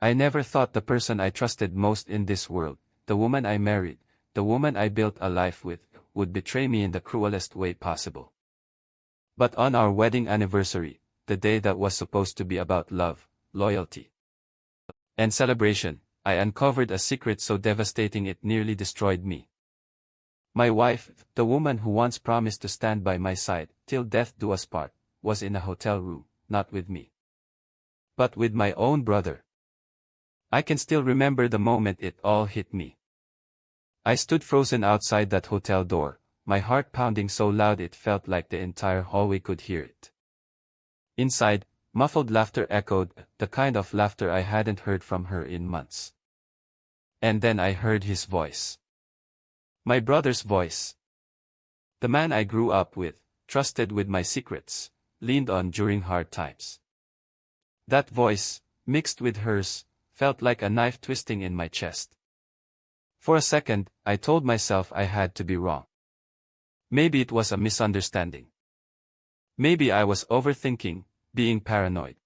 I never thought the person I trusted most in this world, the woman I married, the woman I built a life with, would betray me in the cruelest way possible. But on our wedding anniversary, the day that was supposed to be about love, loyalty, and celebration, I uncovered a secret so devastating it nearly destroyed me. My wife, the woman who once promised to stand by my side, till death do us part, was in a hotel room, not with me, but with my own brother. I can still remember the moment it all hit me. I stood frozen outside that hotel door, my heart pounding so loud it felt like the entire hallway could hear it. Inside, muffled laughter echoed, the kind of laughter I hadn't heard from her in months. And then I heard his voice. My brother's voice. The man I grew up with, trusted with my secrets, leaned on during hard times. That voice, mixed with hers, felt like a knife twisting in my chest. For a second, I told myself I had to be wrong. Maybe it was a misunderstanding. Maybe I was overthinking, being paranoid.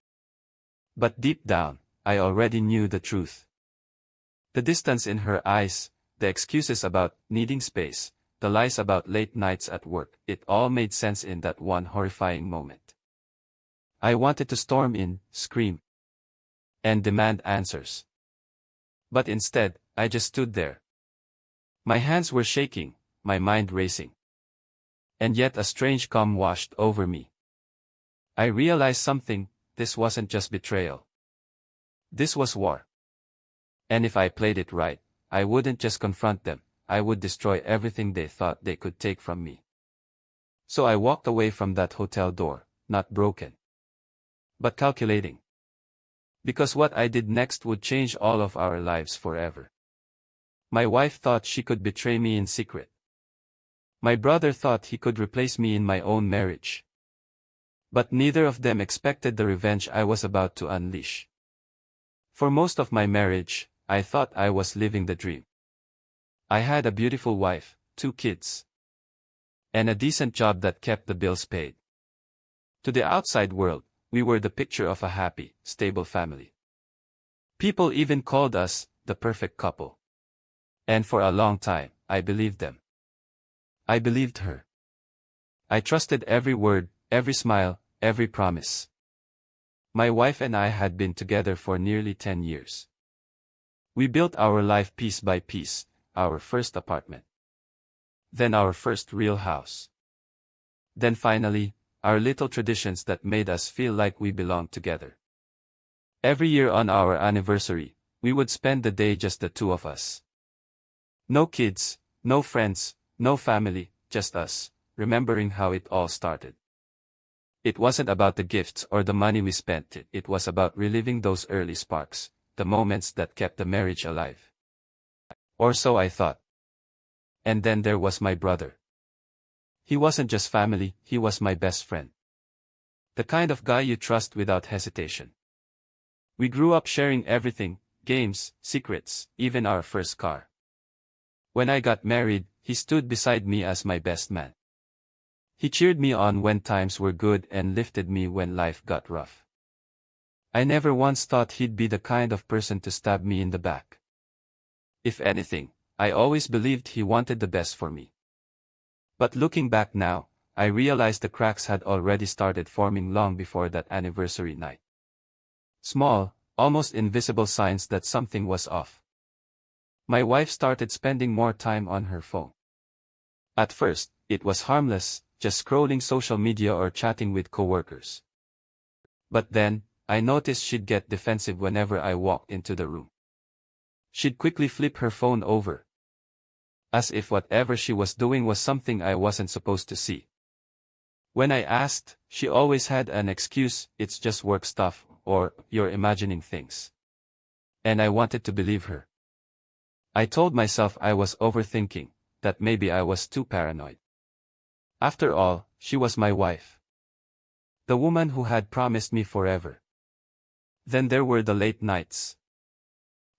But deep down, I already knew the truth. The distance in her eyes, the excuses about needing space, the lies about late nights at work, it all made sense in that one horrifying moment. I wanted to storm in, scream, and demand answers. But instead, I just stood there. My hands were shaking, my mind racing. And yet a strange calm washed over me. I realized something, this wasn't just betrayal. This was war. And if I played it right, I wouldn't just confront them, I would destroy everything they thought they could take from me. So I walked away from that hotel door, not broken, but calculating. Because what I did next would change all of our lives forever. My wife thought she could betray me in secret. My brother thought he could replace me in my own marriage. But neither of them expected the revenge I was about to unleash. For most of my marriage, I thought I was living the dream. I had a beautiful wife, 2 kids, and a decent job that kept the bills paid. To the outside world, we were the picture of a happy, stable family. People even called us the perfect couple. And for a long time, I believed them. I believed her. I trusted every word, every smile, every promise. My wife and I had been together for nearly 10 years. We built our life piece by piece, our first apartment. Then our first real house. Then finally, our little traditions that made us feel like we belonged together. Every year on our anniversary, we would spend the day just the 2 of us. No kids, no friends, no family, just us, remembering how it all started. It wasn't about the gifts or the money we spent, it was about reliving those early sparks, the moments that kept the marriage alive. Or so I thought. And then there was my brother. He wasn't just family, he was my best friend. The kind of guy you trust without hesitation. We grew up sharing everything, games, secrets, even our first car. When I got married, he stood beside me as my best man. He cheered me on when times were good and lifted me when life got rough. I never once thought he'd be the kind of person to stab me in the back. If anything, I always believed he wanted the best for me. But looking back now, I realized the cracks had already started forming long before that anniversary night. Small, almost invisible signs that something was off. My wife started spending more time on her phone. At first, it was harmless, just scrolling social media or chatting with coworkers. But then, I noticed she'd get defensive whenever I walked into the room. She'd quickly flip her phone over, as if whatever she was doing was something I wasn't supposed to see. When I asked, she always had an excuse, it's just work stuff, or, you're imagining things. And I wanted to believe her. I told myself I was overthinking, that maybe I was too paranoid. After all, she was my wife. The woman who had promised me forever. Then there were the late nights.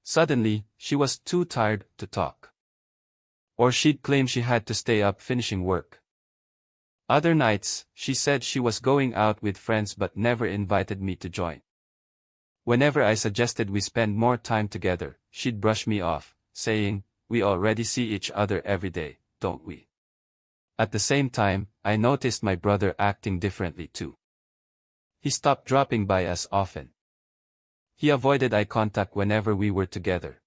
Suddenly, she was too tired to talk. Or she'd claim she had to stay up finishing work. Other nights, she said she was going out with friends but never invited me to join. Whenever I suggested we spend more time together, she'd brush me off, saying, "We already see each other every day, don't we?" At the same time, I noticed my brother acting differently too. He stopped dropping by as often. He avoided eye contact whenever we were together.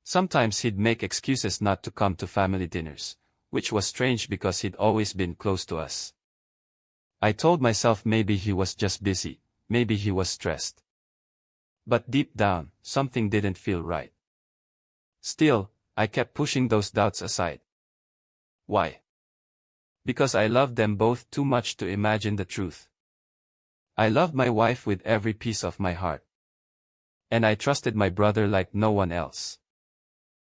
Sometimes he'd make excuses not to come to family dinners, which was strange because he'd always been close to us. I told myself maybe he was just busy, maybe he was stressed. But deep down, something didn't feel right. Still, I kept pushing those doubts aside. Why? Because I loved them both too much to imagine the truth. I loved my wife with every piece of my heart. And I trusted my brother like no one else.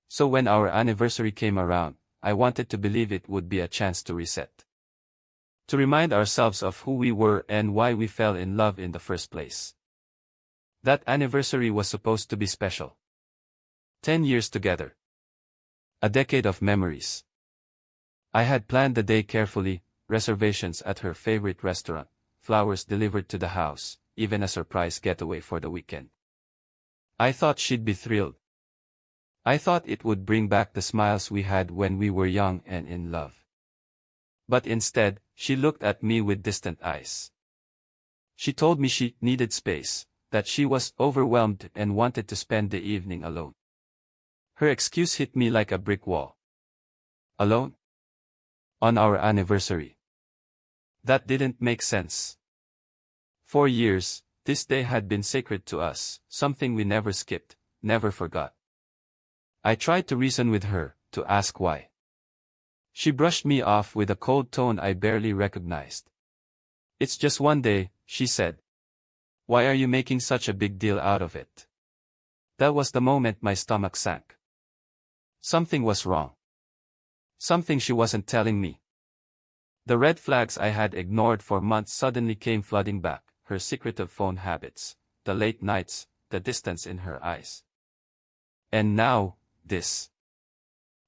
So when our anniversary came around, I wanted to believe it would be a chance to reset. To remind ourselves of who we were and why we fell in love in the first place. That anniversary was supposed to be special. 10 years together. A decade of memories. I had planned the day carefully, reservations at her favorite restaurant, flowers delivered to the house, even a surprise getaway for the weekend. I thought she'd be thrilled. I thought it would bring back the smiles we had when we were young and in love. But instead, she looked at me with distant eyes. She told me she needed space, that she was overwhelmed and wanted to spend the evening alone. Her excuse hit me like a brick wall. Alone? On our anniversary. That didn't make sense. For years, this day had been sacred to us, something we never skipped, never forgot. I tried to reason with her, to ask why. She brushed me off with a cold tone I barely recognized. "It's just one day," she said. "Why are you making such a big deal out of it?" That was the moment my stomach sank. Something was wrong. Something she wasn't telling me. The red flags I had ignored for months suddenly came flooding back, her secretive phone habits, the late nights, the distance in her eyes. And now, this.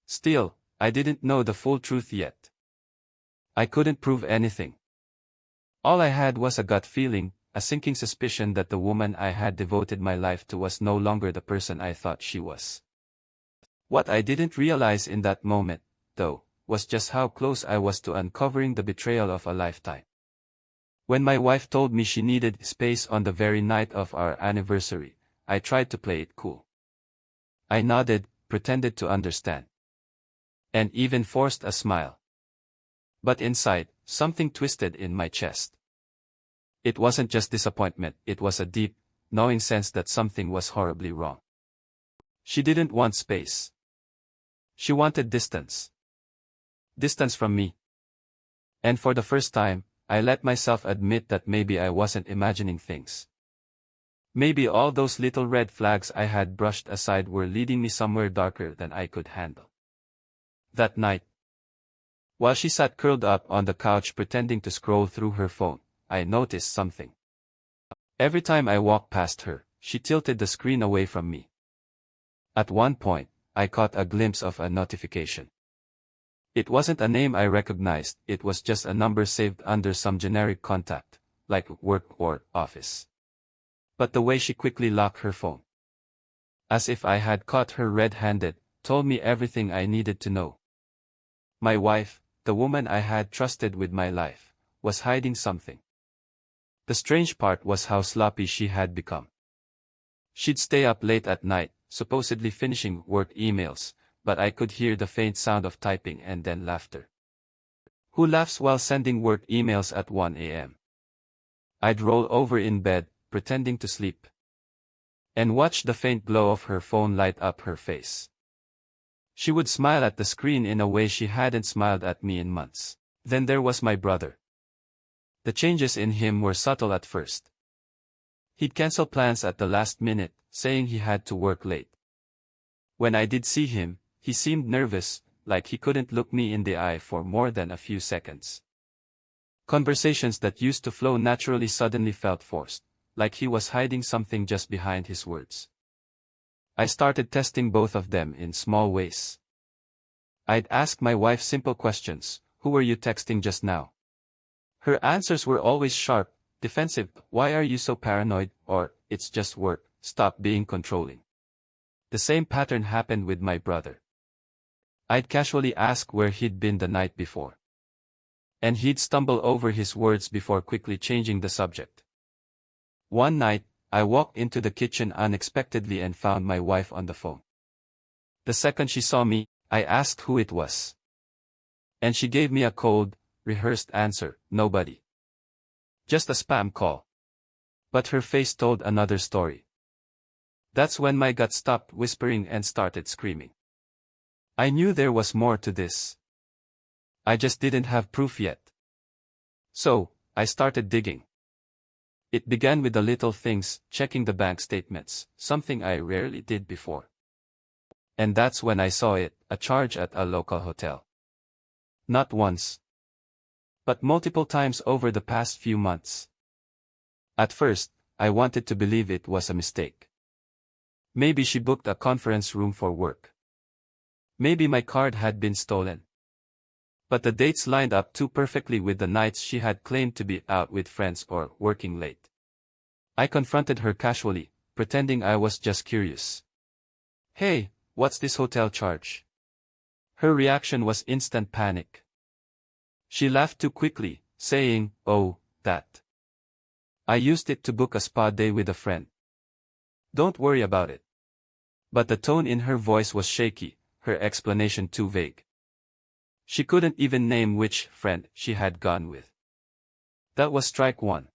Still, I didn't know the full truth yet. I couldn't prove anything. All I had was a gut feeling, a sinking suspicion that the woman I had devoted my life to was no longer the person I thought she was. What I didn't realize in that moment, though, was just how close I was to uncovering the betrayal of a lifetime. When my wife told me she needed space on the very night of our anniversary, I tried to play it cool. I nodded, pretended to understand. And even forced a smile. But inside, something twisted in my chest. It wasn't just disappointment, it was a deep, gnawing sense that something was horribly wrong. She didn't want space. She wanted distance. Distance from me. And for the first time, I let myself admit that maybe I wasn't imagining things. Maybe all those little red flags I had brushed aside were leading me somewhere darker than I could handle. That night, while she sat curled up on the couch pretending to scroll through her phone, I noticed something. Every time I walked past her, she tilted the screen away from me. At one point, I caught a glimpse of a notification. It wasn't a name I recognized, it was just a number saved under some generic contact, like work or office. But the way she quickly locked her phone, as if I had caught her red-handed, told me everything I needed to know. My wife, the woman I had trusted with my life, was hiding something. The strange part was how sloppy she had become. She'd stay up late at night, supposedly finishing work emails, but I could hear the faint sound of typing and then laughter. Who laughs while sending work emails at 1 a.m.? I'd roll over in bed, pretending to sleep, and watch the faint glow of her phone light up her face. She would smile at the screen in a way she hadn't smiled at me in months. Then there was my brother. The changes in him were subtle at first. He'd cancel plans at the last minute, saying he had to work late. When I did see him, he seemed nervous, like he couldn't look me in the eye for more than a few seconds. Conversations that used to flow naturally suddenly felt forced, like he was hiding something just behind his words. I started testing both of them in small ways. I'd ask my wife simple questions: who were you texting just now? Her answers were always sharp, defensive: why are you so paranoid? Or, it's just work, stop being controlling. The same pattern happened with my brother. I'd casually ask where he'd been the night before. And he'd stumble over his words before quickly changing the subject. One night, I walked into the kitchen unexpectedly and found my wife on the phone. The second she saw me, I asked who it was. And she gave me a cold, rehearsed answer, nobody. Just a spam call. But her face told another story. That's when my gut stopped whispering and started screaming. I knew there was more to this. I just didn't have proof yet. So, I started digging. It began with the little things, checking the bank statements, something I rarely did before. And that's when I saw it, a charge at a local hotel. Not once, but multiple times over the past few months. At first, I wanted to believe it was a mistake. Maybe she booked a conference room for work. Maybe my card had been stolen. But the dates lined up too perfectly with the nights she had claimed to be out with friends or working late. I confronted her casually, pretending I was just curious. Hey, what's this hotel charge? Her reaction was instant panic. She laughed too quickly, saying, "Oh, that. I used it to book a spa day with a friend. Don't worry about it." But the tone in her voice was shaky, her explanation too vague. She couldn't even name which friend she had gone with. That was strike one.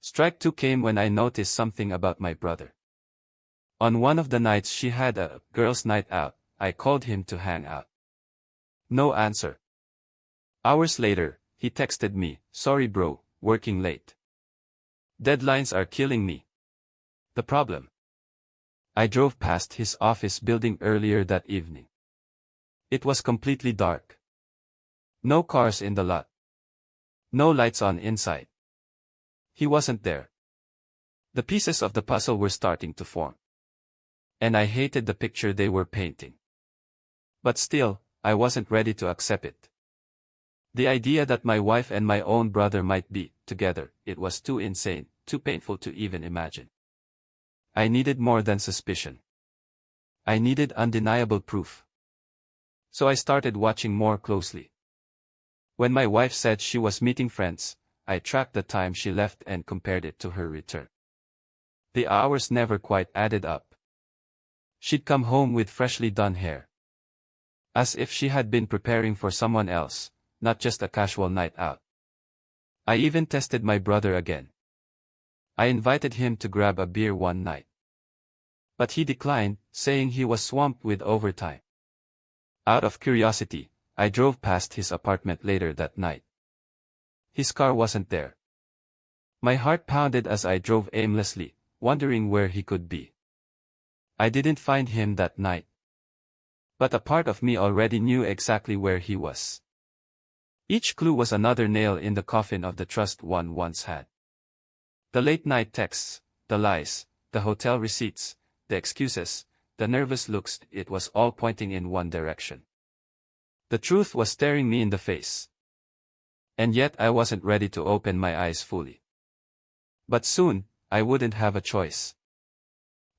Strike two came when I noticed something about my brother. On one of the nights she had a girls' night out, I called him to hang out. No answer. Hours later, he texted me, "Sorry bro, working late. Deadlines are killing me." The problem? I drove past his office building earlier that evening. It was completely dark. No cars in the lot. No lights on inside. He wasn't there. The pieces of the puzzle were starting to form. And I hated the picture they were painting. But still, I wasn't ready to accept it. The idea that my wife and my own brother might be together, it was too insane, too painful to even imagine. I needed more than suspicion. I needed undeniable proof. So I started watching more closely. When my wife said she was meeting friends, I tracked the time she left and compared it to her return. The hours never quite added up. She'd come home with freshly done hair. As if she had been preparing for someone else, not just a casual night out. I even tested my brother again. I invited him to grab a beer one night. But he declined, saying he was swamped with overtime. Out of curiosity, I drove past his apartment later that night. His car wasn't there. My heart pounded as I drove aimlessly, wondering where he could be. I didn't find him that night. But a part of me already knew exactly where he was. Each clue was another nail in the coffin of the trust one once had. The late-night texts, the lies, the hotel receipts, the excuses, the nervous looks, it was all pointing in one direction. The truth was staring me in the face. And yet I wasn't ready to open my eyes fully. But soon, I wouldn't have a choice.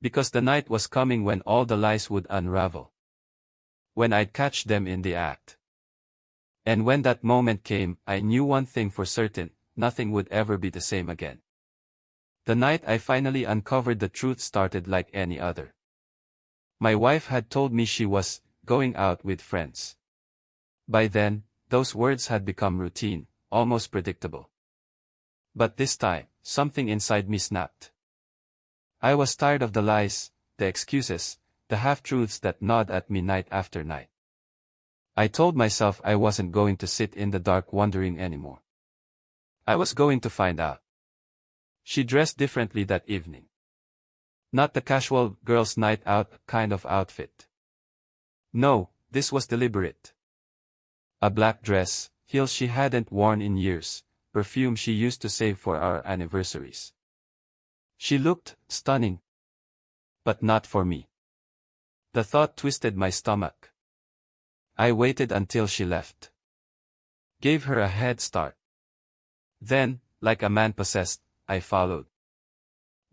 Because the night was coming when all the lies would unravel. When I'd catch them in the act. And when that moment came, I knew one thing for certain, nothing would ever be the same again. The night I finally uncovered the truth started like any other. My wife had told me she was going out with friends. By then, those words had become routine, almost predictable. But this time, something inside me snapped. I was tired of the lies, the excuses, the half-truths that gnawed at me night after night. I told myself I wasn't going to sit in the dark wondering anymore. I was going to find out. She dressed differently that evening. Not the casual girls' night out kind of outfit. No, this was deliberate. A black dress, heels she hadn't worn in years, perfume she used to save for our anniversaries. She looked stunning. But not for me. The thought twisted my stomach. I waited until she left. Gave her a head start. Then, like a man possessed, I followed.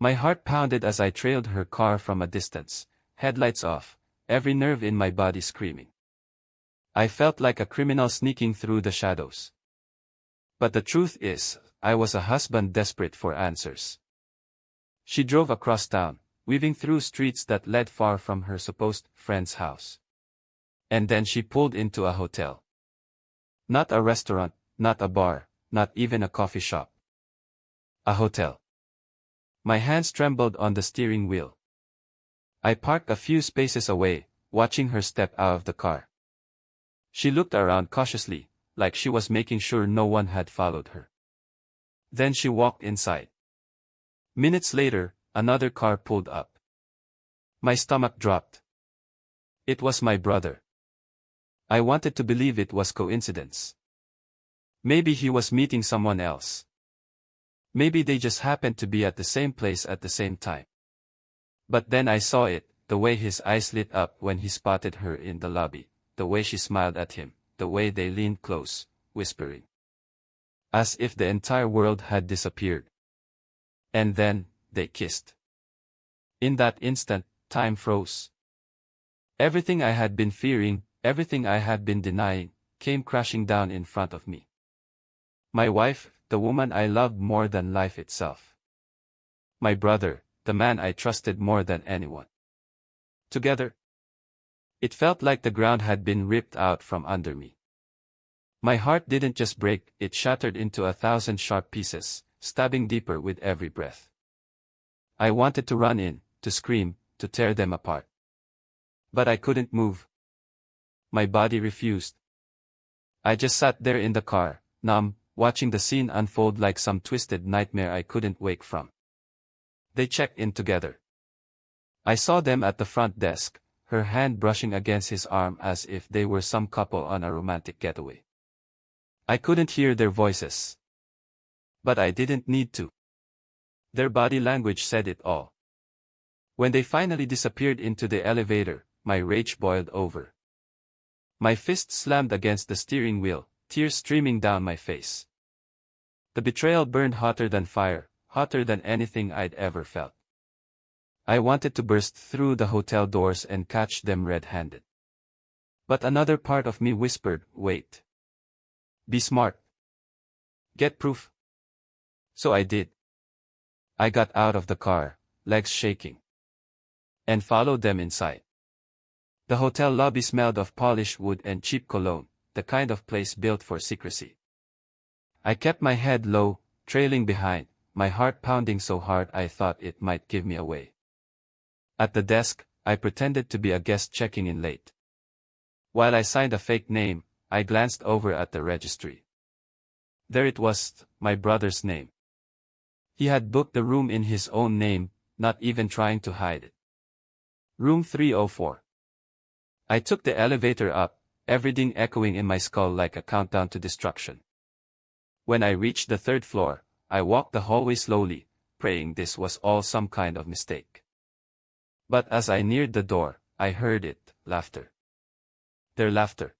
My heart pounded as I trailed her car from a distance, headlights off, every nerve in my body screaming. I felt like a criminal sneaking through the shadows. But the truth is, I was a husband desperate for answers. She drove across town, weaving through streets that led far from her supposed friend's house. And then she pulled into a hotel. Not a restaurant, not a bar, not even a coffee shop. A hotel. My hands trembled on the steering wheel. I parked a few spaces away, watching her step out of the car. She looked around cautiously, like she was making sure no one had followed her. Then she walked inside. Minutes later, another car pulled up. My stomach dropped. It was my brother. I wanted to believe it was coincidence. Maybe he was meeting someone else. Maybe they just happened to be at the same place at the same time. But then I saw it, the way his eyes lit up when he spotted her in the lobby, the way she smiled at him, the way they leaned close, whispering. As if the entire world had disappeared. And then, they kissed. In that instant, time froze. Everything I had been fearing, everything I had been denying, came crashing down in front of me. My wife, the woman I loved more than life itself. My brother, the man I trusted more than anyone. Together. It felt like the ground had been ripped out from under me. My heart didn't just break, it shattered into 1,000 sharp pieces, stabbing deeper with every breath. I wanted to run in, to scream, to tear them apart. But I couldn't move. My body refused. I just sat there in the car, numb, watching the scene unfold like some twisted nightmare I couldn't wake from. They checked in together. I saw them at the front desk, her hand brushing against his arm as if they were some couple on a romantic getaway. I couldn't hear their voices. But I didn't need to. Their body language said it all. When they finally disappeared into the elevator, my rage boiled over. My fist slammed against the steering wheel, tears streaming down my face. The betrayal burned hotter than fire, hotter than anything I'd ever felt. I wanted to burst through the hotel doors and catch them red-handed. But another part of me whispered, wait. Be smart. Get proof. So I did. I got out of the car, legs shaking. And followed them inside. The hotel lobby smelled of polished wood and cheap cologne, the kind of place built for secrecy. I kept my head low, trailing behind, my heart pounding so hard I thought it might give me away. At the desk, I pretended to be a guest checking in late. While I signed a fake name, I glanced over at the registry. There it was, my brother's name. He had booked the room in his own name, not even trying to hide it. Room 304. I took the elevator up, everything echoing in my skull like a countdown to destruction. When I reached the 3rd floor, I walked the hallway slowly, praying this was all some kind of mistake. But as I neared the door, I heard it, laughter. Their laughter.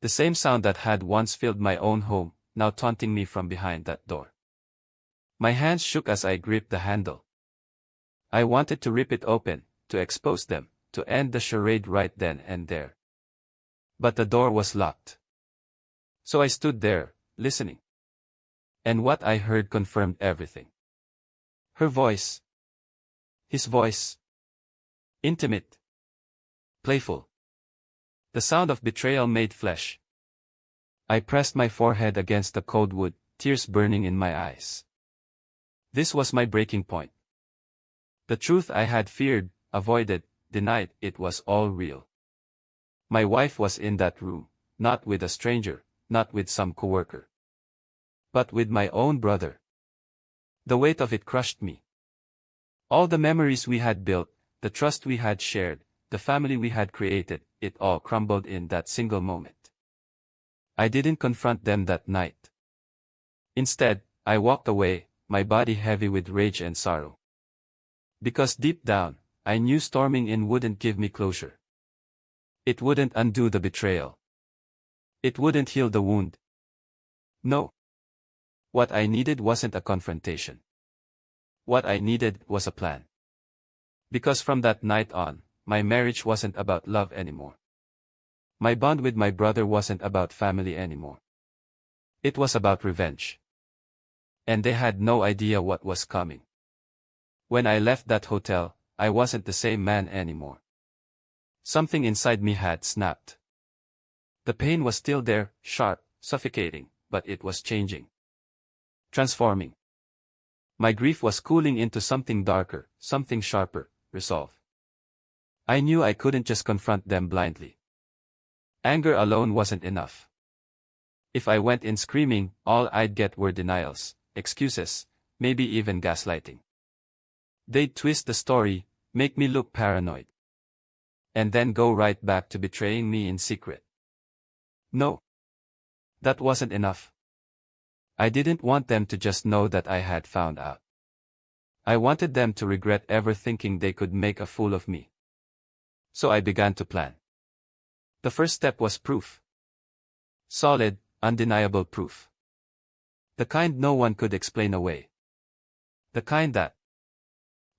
The same sound that had once filled my own home, now taunting me from behind that door. My hands shook as I gripped the handle. I wanted to rip it open, to expose them, to end the charade right then and there. But the door was locked. So I stood there, listening. And what I heard confirmed everything. Her voice. His voice. Intimate. Playful. The sound of betrayal made flesh. I pressed my forehead against the cold wood, tears burning in my eyes. This was my breaking point. The truth I had feared, avoided, denied, it was all real. My wife was in that room, not with a stranger, not with some coworker. But with my own brother. The weight of it crushed me. All the memories we had built, the trust we had shared, the family we had created, it all crumbled in that single moment. I didn't confront them that night. Instead, I walked away, my body heavy with rage and sorrow. Because deep down, I knew storming in wouldn't give me closure. It wouldn't undo the betrayal. It wouldn't heal the wound. No. What I needed wasn't a confrontation. What I needed was a plan. Because from that night on, my marriage wasn't about love anymore. My bond with my brother wasn't about family anymore. It was about revenge. And they had no idea what was coming. When I left that hotel, I wasn't the same man anymore. Something inside me had snapped. The pain was still there, sharp, suffocating, but it was changing. Transforming. My grief was cooling into something darker, something sharper, resolve. I knew I couldn't just confront them blindly. Anger alone wasn't enough. If I went in screaming, all I'd get were denials, excuses, maybe even gaslighting. They'd twist the story, make me look paranoid. And then go right back to betraying me in secret. No. That wasn't enough. I didn't want them to just know that I had found out. I wanted them to regret ever thinking they could make a fool of me. So I began to plan. The first step was proof. Solid, undeniable proof. The kind no one could explain away. The kind that,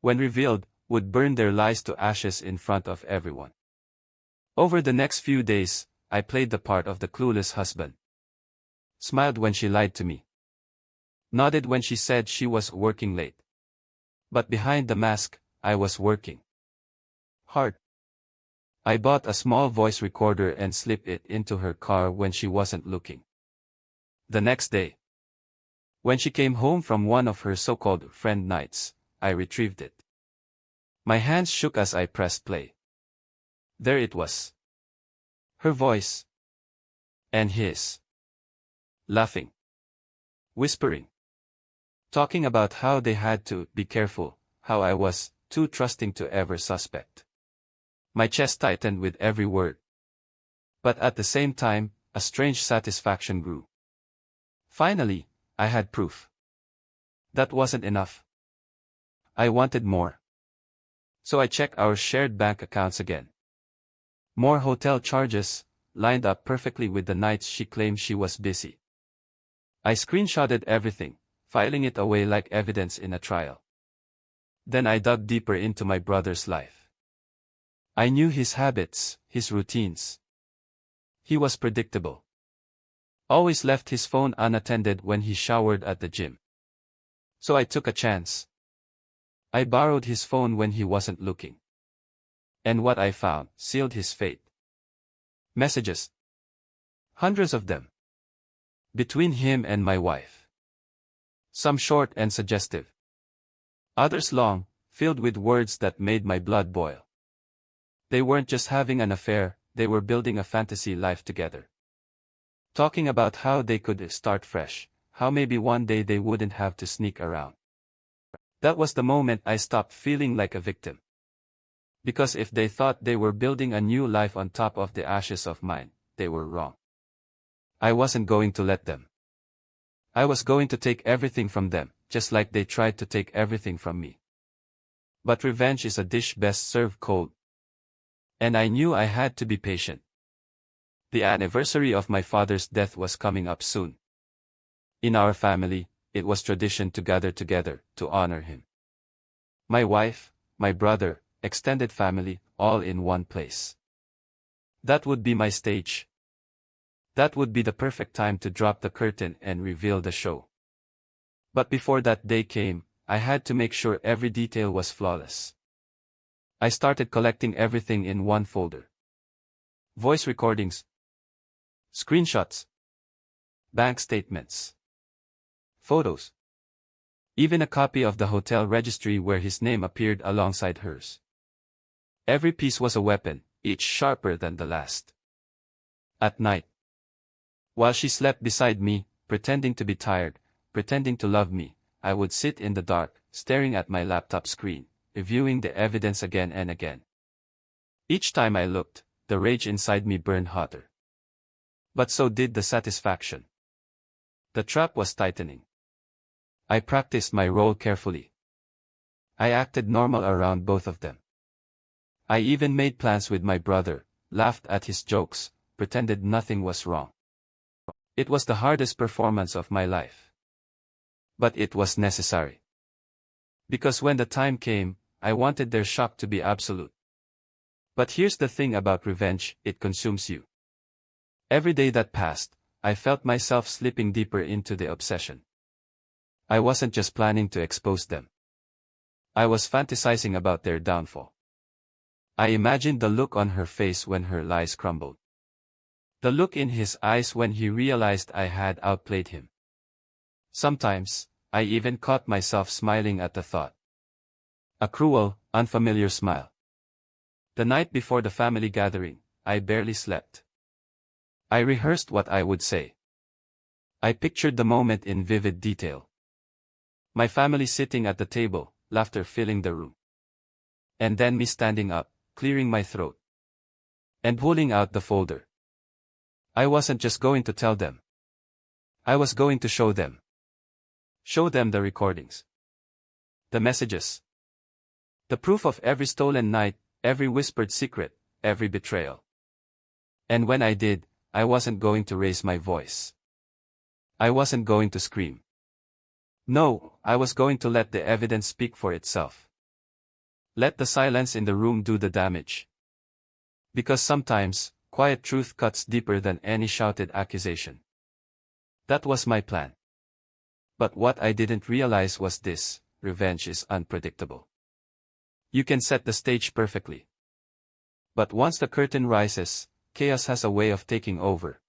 when revealed, would burn their lies to ashes in front of everyone. Over the next few days, I played the part of the clueless husband. Smiled when she lied to me. Nodded when she said she was working late. But behind the mask, I was working hard. I bought a small voice recorder and slipped it into her car when she wasn't looking. The next day, when she came home from one of her so-called friend nights, I retrieved it. My hands shook as I pressed play. There it was. Her voice. And his. Laughing. Whispering. Talking about how they had to be careful, how I was too trusting to ever suspect. My chest tightened with every word. But at the same time, a strange satisfaction grew. Finally, I had proof. That wasn't enough. I wanted more. So I checked our shared bank accounts again. More hotel charges, lined up perfectly with the nights she claimed she was busy. I screenshotted everything, filing it away like evidence in a trial. Then I dug deeper into my brother's life. I knew his habits, his routines. He was predictable. Always left his phone unattended when he showered at the gym. So I took a chance. I borrowed his phone when he wasn't looking. And what I found sealed his fate. Messages. Hundreds of them. Between him and my wife. Some short and suggestive. Others long, filled with words that made my blood boil. They weren't just having an affair, they were building a fantasy life together. Talking about how they could start fresh, how maybe one day they wouldn't have to sneak around. That was the moment I stopped feeling like a victim. Because if they thought they were building a new life on top of the ashes of mine, they were wrong. I wasn't going to let them. I was going to take everything from them, just like they tried to take everything from me. But revenge is a dish best served cold. And I knew I had to be patient. The anniversary of my father's death was coming up soon. In our family, it was tradition to gather together to honor him. My wife, my brother, extended family, all in one place. That would be my stage. That would be the perfect time to drop the curtain and reveal the show. But before that day came, I had to make sure every detail was flawless. I started collecting everything in one folder. Voice recordings. Screenshots. Bank statements. Photos. Even a copy of the hotel registry where his name appeared alongside hers. Every piece was a weapon, each sharper than the last. At night, while she slept beside me, pretending to be tired, pretending to love me, I would sit in the dark, staring at my laptop screen, reviewing the evidence again and again. Each time I looked, the rage inside me burned hotter. But so did the satisfaction. The trap was tightening. I practiced my role carefully. I acted normal around both of them. I even made plans with my brother, laughed at his jokes, pretended nothing was wrong. It was the hardest performance of my life. But it was necessary. Because when the time came, I wanted their shock to be absolute. But here's the thing about revenge, it consumes you. Every day that passed, I felt myself slipping deeper into the obsession. I wasn't just planning to expose them. I was fantasizing about their downfall. I imagined the look on her face when her lies crumbled. The look in his eyes when he realized I had outplayed him. Sometimes, I even caught myself smiling at the thought. A cruel, unfamiliar smile. The night before the family gathering, I barely slept. I rehearsed what I would say. I pictured the moment in vivid detail. My family sitting at the table, laughter filling the room. And then me standing up, clearing my throat. And pulling out the folder. I wasn't just going to tell them. I was going to show them. Show them the recordings. The messages. The proof of every stolen night, every whispered secret, every betrayal. And when I did, I wasn't going to raise my voice. I wasn't going to scream. No, I was going to let the evidence speak for itself. Let the silence in the room do the damage. Because sometimes, quiet truth cuts deeper than any shouted accusation. That was my plan. But what I didn't realize was this: revenge is unpredictable. You can set the stage perfectly. But once the curtain rises, chaos has a way of taking over.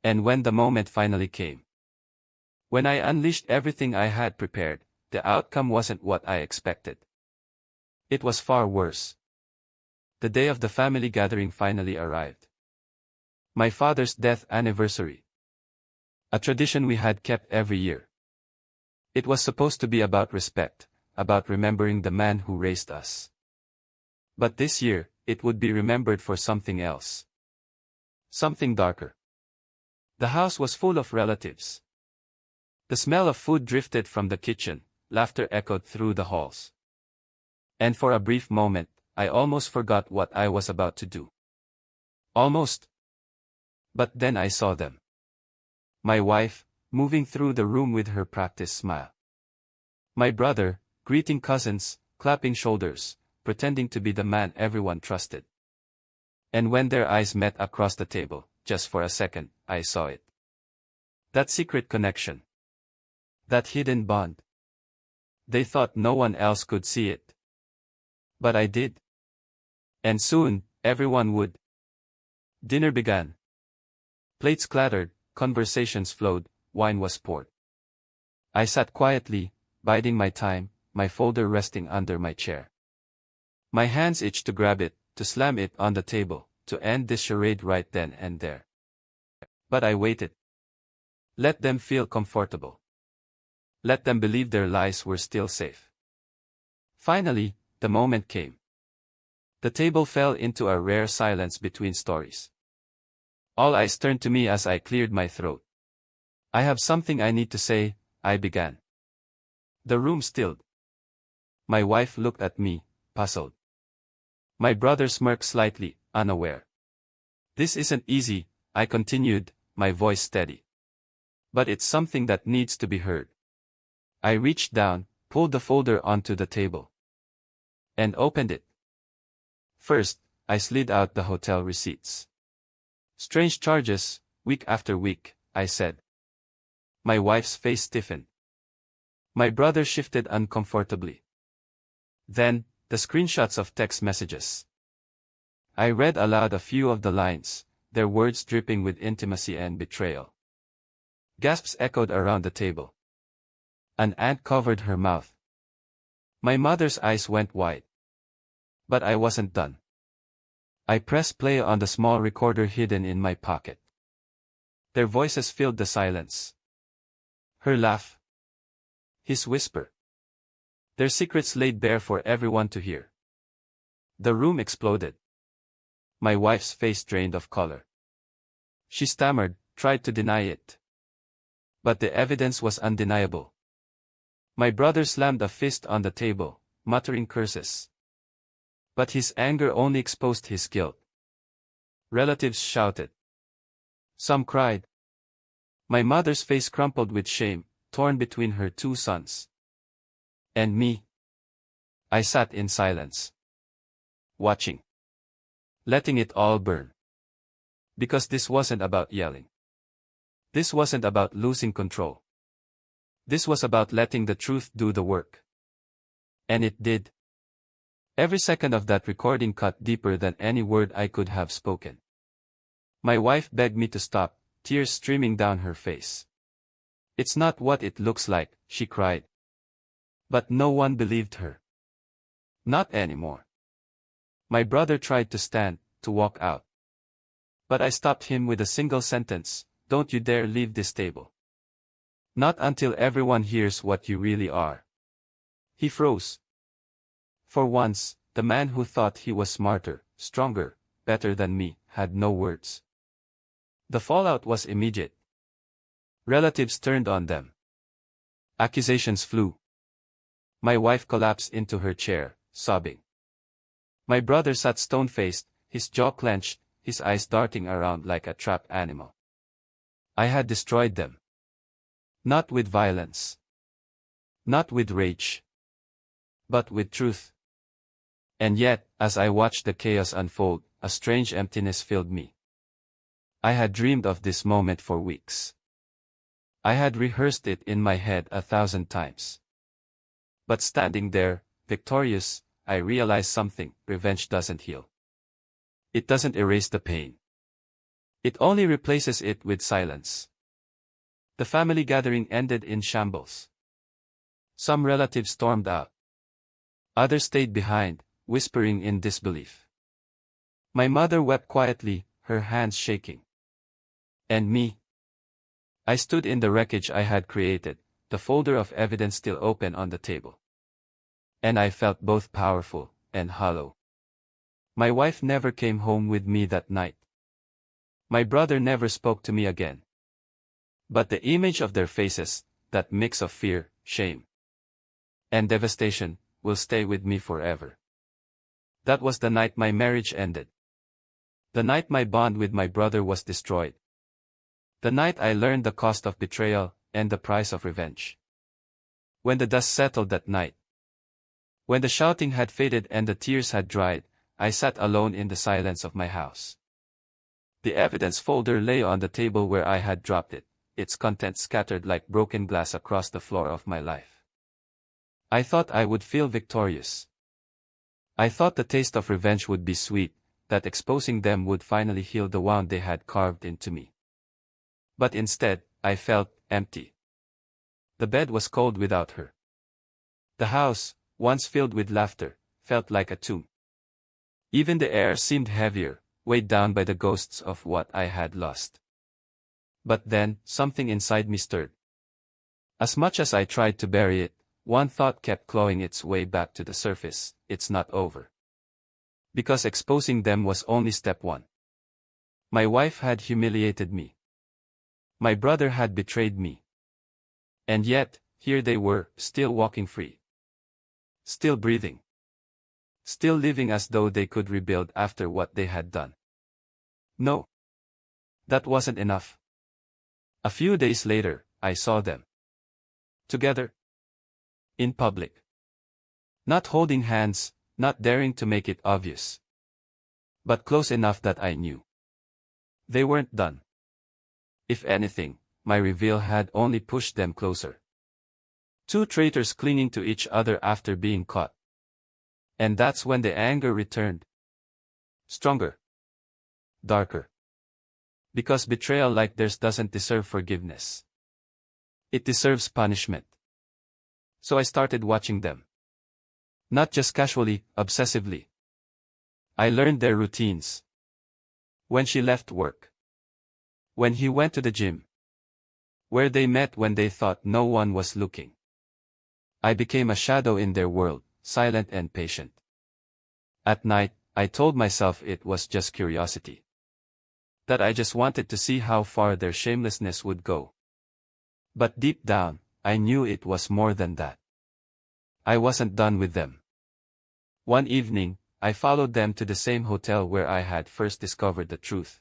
And when the moment finally came, when I unleashed everything I had prepared, the outcome wasn't what I expected. It was far worse. The day of the family gathering finally arrived. My father's death anniversary. A tradition we had kept every year. It was supposed to be about respect, about remembering the man who raised us. But this year, it would be remembered for something else. Something darker. The house was full of relatives. The smell of food drifted from the kitchen, laughter echoed through the halls. And for a brief moment, I almost forgot what I was about to do. Almost. But then I saw them. My wife, moving through the room with her practiced smile. My brother, greeting cousins, clapping shoulders, pretending to be the man everyone trusted. And when their eyes met across the table, just for a second, I saw it. That secret connection. That hidden bond. They thought no one else could see it. But I did. And soon, everyone would. Dinner began. Plates clattered, conversations flowed, wine was poured. I sat quietly, biding my time, my folder resting under my chair. My hands itched to grab it, to slam it on the table, to end this charade right then and there. But I waited. Let them feel comfortable. Let them believe their lies were still safe. Finally, the moment came. The table fell into a rare silence between stories. All eyes turned to me as I cleared my throat. I have something I need to say, I began. The room stilled. My wife looked at me, puzzled. My brother smirked slightly, unaware. This isn't easy, I continued, my voice steady. But it's something that needs to be heard. I reached down, pulled the folder onto the table. And opened it. First, I slid out the hotel receipts. Strange charges, week after week, I said. My wife's face stiffened. My brother shifted uncomfortably. Then, the screenshots of text messages. I read aloud a few of the lines, their words dripping with intimacy and betrayal. Gasps echoed around the table. An ant covered her mouth. My mother's eyes went wide. But I wasn't done. I pressed play on the small recorder hidden in my pocket. Their voices filled the silence. Her laugh. His whisper. Their secrets laid bare for everyone to hear. The room exploded. My wife's face drained of color. She stammered, tried to deny it. But the evidence was undeniable. My brother slammed a fist on the table, muttering curses. But his anger only exposed his guilt. Relatives shouted. Some cried. My mother's face crumpled with shame, torn between her two sons. And me? I sat in silence. Watching. Letting it all burn. Because this wasn't about yelling. This wasn't about losing control. This was about letting the truth do the work. And it did. Every second of that recording cut deeper than any word I could have spoken. My wife begged me to stop, tears streaming down her face. "It's not what it looks like," she cried. But no one believed her. Not anymore. My brother tried to stand, to walk out. But I stopped him with a single sentence: "Don't you dare leave this table. Not until everyone hears what you really are." He froze. For once, the man who thought he was smarter, stronger, better than me, had no words. The fallout was immediate. Relatives turned on them. Accusations flew. My wife collapsed into her chair, sobbing. My brother sat stone-faced, his jaw clenched, his eyes darting around like a trapped animal. I had destroyed them. Not with violence. Not with rage. But with truth. And yet, as I watched the chaos unfold, a strange emptiness filled me. I had dreamed of this moment for weeks. I had rehearsed it in my head 1,000 times. But standing there, victorious, I realized something: revenge doesn't heal. It doesn't erase the pain. It only replaces it with silence. The family gathering ended in shambles. Some relatives stormed out. Others stayed behind, whispering in disbelief. My mother wept quietly, her hands shaking. And me? I stood in the wreckage I had created, the folder of evidence still open on the table. And I felt both powerful and hollow. My wife never came home with me that night. My brother never spoke to me again. But the image of their faces, that mix of fear, shame, and devastation, will stay with me forever. That was the night my marriage ended. The night my bond with my brother was destroyed. The night I learned the cost of betrayal and the price of revenge. When the dust settled that night, when the shouting had faded and the tears had dried, I sat alone in the silence of my house. The evidence folder lay on the table where I had dropped it, its contents scattered like broken glass across the floor of my life. I thought I would feel victorious. I thought the taste of revenge would be sweet, that exposing them would finally heal the wound they had carved into me. But instead, I felt empty. The bed was cold without her. The house, once filled with laughter, felt like a tomb. Even the air seemed heavier, weighed down by the ghosts of what I had lost. But then, something inside me stirred. As much as I tried to bury it, one thought kept clawing its way back to the surface: it's not over. Because exposing them was only step one. My wife had humiliated me. My brother had betrayed me. And yet, here they were, still walking free. Still breathing. Still living as though they could rebuild after what they had done. No. That wasn't enough. A few days later, I saw them. Together. In public. Not holding hands, not daring to make it obvious. But close enough that I knew. They weren't done. If anything, my reveal had only pushed them closer. Two traitors clinging to each other after being caught. And that's when the anger returned. Stronger. Darker. Because betrayal like theirs doesn't deserve forgiveness. It deserves punishment. So I started watching them. Not just casually, obsessively. I learned their routines. When she left work. When he went to the gym. Where they met when they thought no one was looking. I became a shadow in their world, silent and patient. At night, I told myself it was just curiosity. That I just wanted to see how far their shamelessness would go. But deep down, I knew it was more than that. I wasn't done with them. One evening, I followed them to the same hotel where I had first discovered the truth.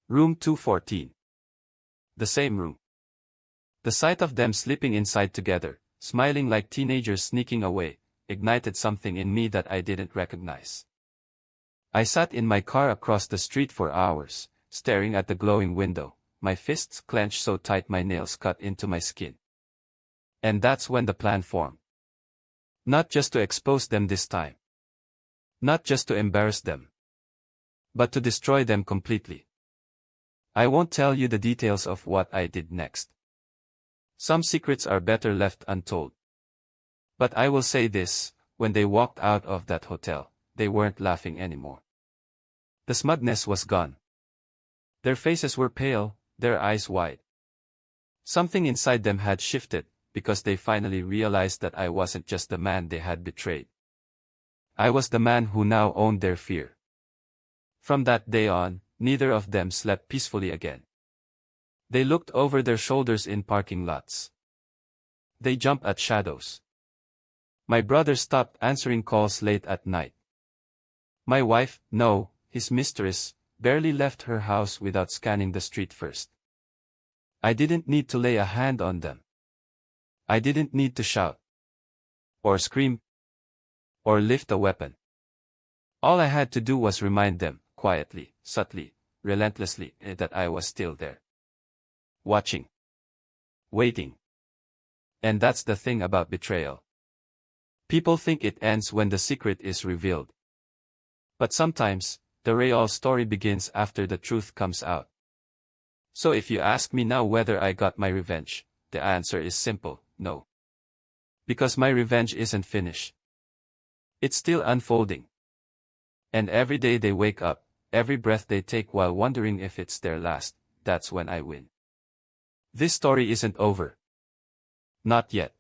Room 214. The same room. The sight of them sleeping inside together, smiling like teenagers sneaking away, ignited something in me that I didn't recognize. I sat in my car across the street for hours, staring at the glowing window, my fists clenched so tight my nails cut into my skin. And that's when the plan formed. Not just to expose them this time. Not just to embarrass them. But to destroy them completely. I won't tell you the details of what I did next. Some secrets are better left untold. But I will say this, when they walked out of that hotel, they weren't laughing anymore. The smugness was gone. Their faces were pale, their eyes wide. Something inside them had shifted, because they finally realized that I wasn't just the man they had betrayed. I was the man who now owned their fear. From that day on, neither of them slept peacefully again. They looked over their shoulders in parking lots. They jumped at shadows. My brother stopped answering calls late at night. My wife, no, his mistress, barely left her house without scanning the street first. I didn't need to lay a hand on them. I didn't need to shout. Or scream. Or lift a weapon. All I had to do was remind them, quietly, subtly, relentlessly, that I was still there. Watching. Waiting. And that's the thing about betrayal. People think it ends when the secret is revealed. But sometimes, the real story begins after the truth comes out. So if you ask me now whether I got my revenge, the answer is simple, no. Because my revenge isn't finished. It's still unfolding. And every day they wake up, every breath they take while wondering if it's their last, that's when I win. This story isn't over. Not yet.